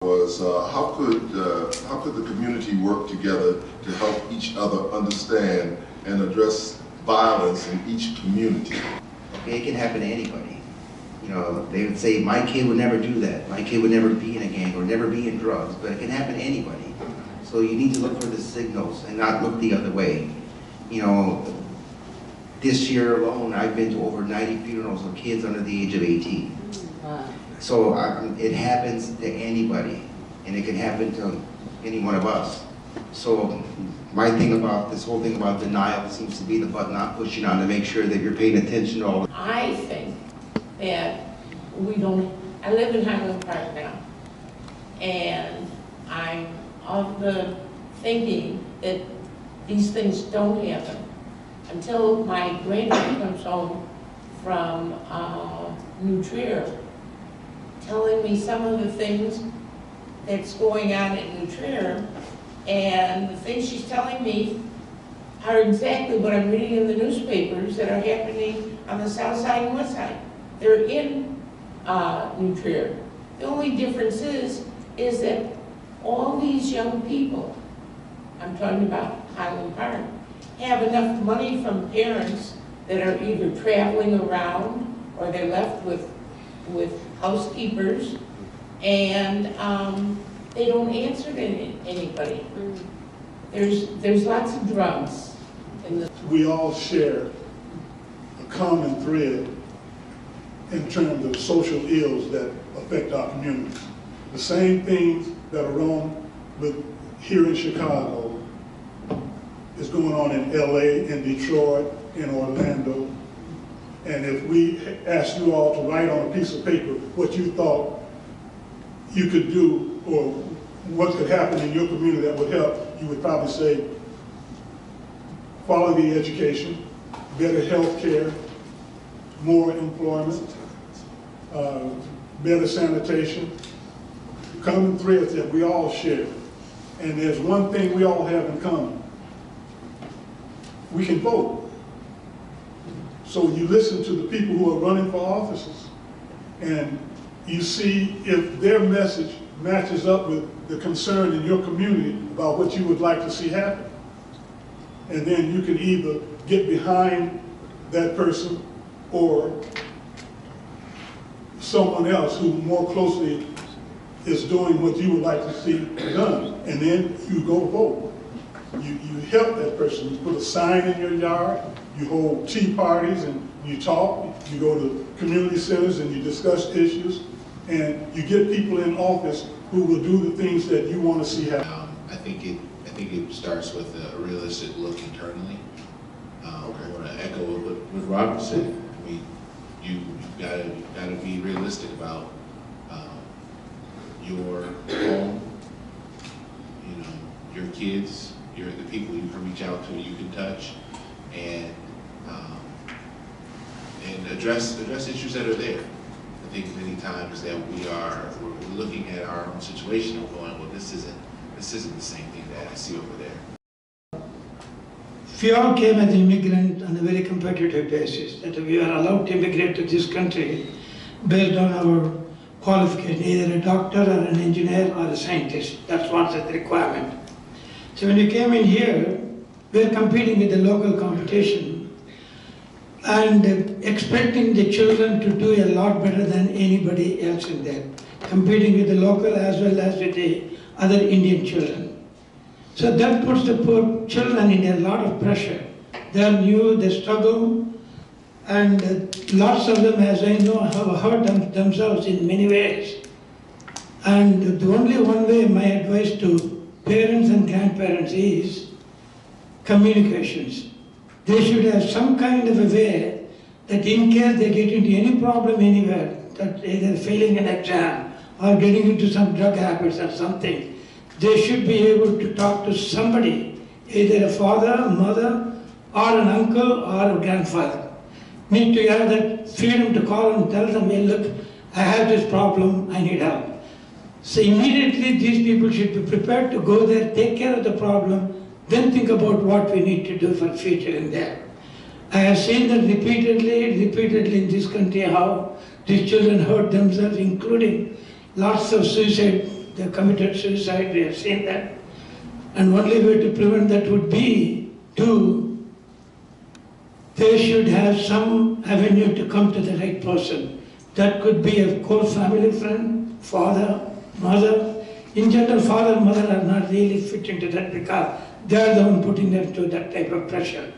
Was how could the community work together to help each other understand and address violence in each community? Okay, it can happen to anybody. You know, they would say, my kid would never do that. My kid would never be in a gang or never be in drugs, but it can happen to anybody. So you need to look for the signals and not look the other way. You know, this year alone, I've been to over 90 funerals of kids under the age of 18. Wow. So it happens to anybody, and it can happen to any one of us. So my thing about this whole thing about denial seems to be the button I'm pushing on to make sure that you're paying attention to all. I think that I live in Highland Park now, and I'm of the thinking that these things don't happen until my granddaughter comes home from New Trier, telling me some of the things that's going on at New Trier, and the things she's telling me are exactly what I'm reading in the newspapers that are happening on the south side and west side. They're in New Trier. The only difference is that all these young people, I'm talking about Highland Park, have enough money from parents that are either traveling around or they're left with housekeepers, and they don't answer to anybody. There's lots of drugs in the. We all share a common thread in terms of social ills that affect our communities. The same things that are wrong with here in Chicago is going on in LA, in Detroit, in Orlando. And if we asked you all to write on a piece of paper what you thought you could do or what could happen in your community that would help, you would probably say quality education, better health care, more employment, better sanitation, common threads that we all share. And there's one thing we all have in common. We can vote. So you listen to the people who are running for offices and you see if their message matches up with the concern in your community about what you would like to see happen. And then you can either get behind that person or someone else who more closely is doing what you would like to see done. And then you go vote. You help that person. You put a sign in your yard, you hold tea parties and you talk, you go to community centers and you discuss issues, and you get people in office who will do the things that you want to see happen. I think it starts with a realistic look internally. I want to echo what Robert said. I mean, you've got to be realistic about your home, you know, your kids, the people you can reach out to, you can touch, and address issues that are there. I think many times that we're looking at our own situation and going, well, this isn't the same thing that I see over there. We all came as immigrants on a very competitive basis, that we are allowed to immigrate to this country based on our qualification, either a doctor or an engineer or a scientist. That's what's the requirement. So when we came in here, we were competing with the local competition and expecting the children to do a lot better than anybody else in there, competing with the local as well as with the other Indian children. So that puts the poor children in a lot of pressure. They are new, they struggle, and lots of them, as I know, have hurt themselves in many ways. And the only one way, my advice to parents and grandparents is communications. They should have some kind of a way that in case they get into any problem anywhere, that either failing an exam or getting into some drug habits or something, they should be able to talk to somebody, either a father, a mother, or an uncle or a grandfather. Need to have that freedom to call and tell them, hey, look, I have this problem, I need help. So immediately these people should be prepared to go there, take care of the problem, then think about what we need to do for the future in there. I have seen that repeatedly in this country, how these children hurt themselves, including lots of suicide they committed suicide, we have seen that. And only way to prevent that would be they should have some avenue to come to the right person. That could be a core family friend, father, mother. In general, father and mother are not really fit into that because they are the one putting them to that type of pressure.